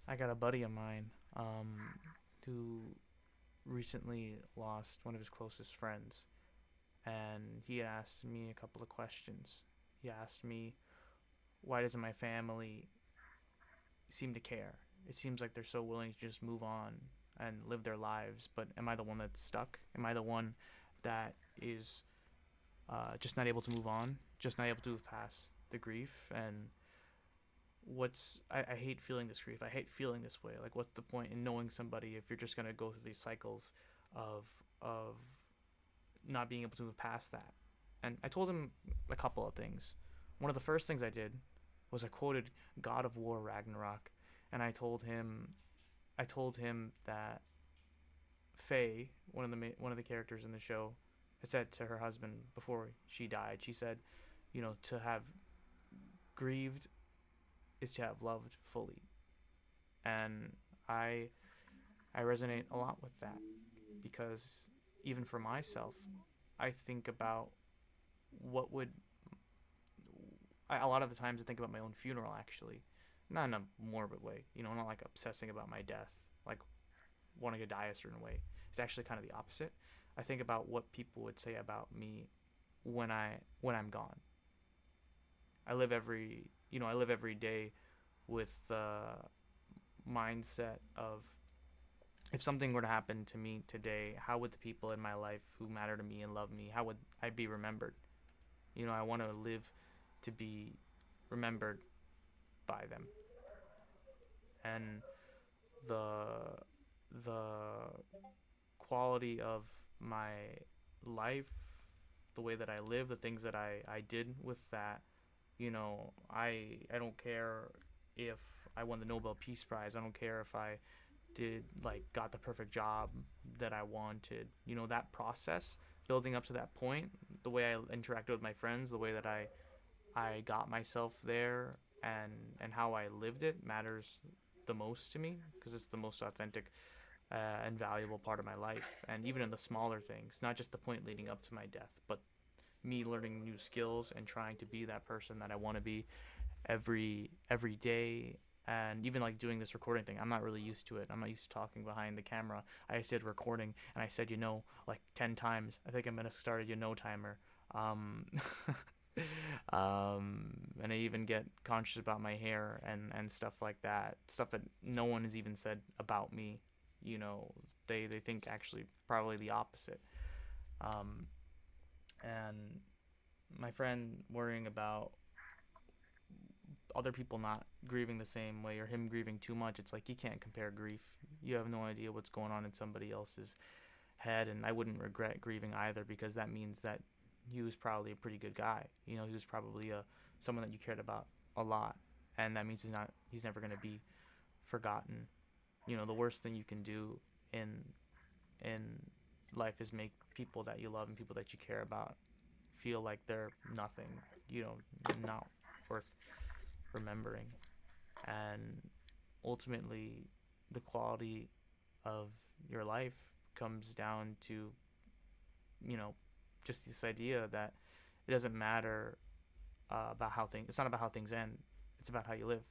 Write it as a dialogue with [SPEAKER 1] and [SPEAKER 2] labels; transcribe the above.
[SPEAKER 1] I got a buddy of mine who recently lost one of his closest friends, and he asked me a couple of questions. He asked me, why doesn't my family seem to care? It seems like they're so willing to just move on and live their lives, but am I the one that's stuck? Am I the one that is just not able to move on, just not able to move past the grief? And I hate feeling this grief. I hate feeling this way. Like, what's the point in knowing somebody if you're just gonna go through these cycles of of not being able to move past that? And I told him a couple of things. One of the first things I did was I quoted God of War Ragnarok, and I told him that Faye, one of the characters in the show, had said to her husband before she died. She said, to have grieved is to have loved fully, and I I resonate a lot with that because even for myself, I think about what would a lot of the times I think about my own funeral actually, not in a morbid way, not like obsessing about my death, like wanting to die a certain way. It's actually kind of the opposite. I think about what people would say about me when I'm gone. I live every day with the mindset of if something were to happen to me today, how would the people in my life who matter to me and love me, how would I be remembered? I want to live to be remembered by them. And the the quality of my life, the way that I live, the things that I did with that, I don't care if I won the Nobel Peace Prize. I don't care if I did like got the perfect job that I wanted. That process building up to that point, the way I interacted with my friends, the way that I got myself there, and how I lived it matters the most to me because it's the most authentic and valuable part of my life. And even in the smaller things, not just the point leading up to my death, but me learning new skills and trying to be that person that I want to be every day. And even like doing this recording thing, I'm not really used to it. I'm not used to talking behind the camera. I just did recording and I said like 10 times. I think I'm gonna start a timer. um and I even get conscious about my hair and stuff like that, stuff that no one has even said about me. you know they think actually probably the opposite. um and my friend worrying about other people not grieving the same way or him grieving too much, it's like you can't compare grief. You have no idea what's going on in somebody else's head, and I wouldn't regret grieving either because that means that he was probably a pretty good guy. He was probably someone that you cared about a lot, and that means he's never going to be forgotten. The worst thing you can do in in life is make people that you love and people that you care about feel like they're nothing, not worth remembering. And ultimately, the quality of your life comes down to, you know, just this idea that it doesn't matter about how things. It's not about how things end. It's about how you live.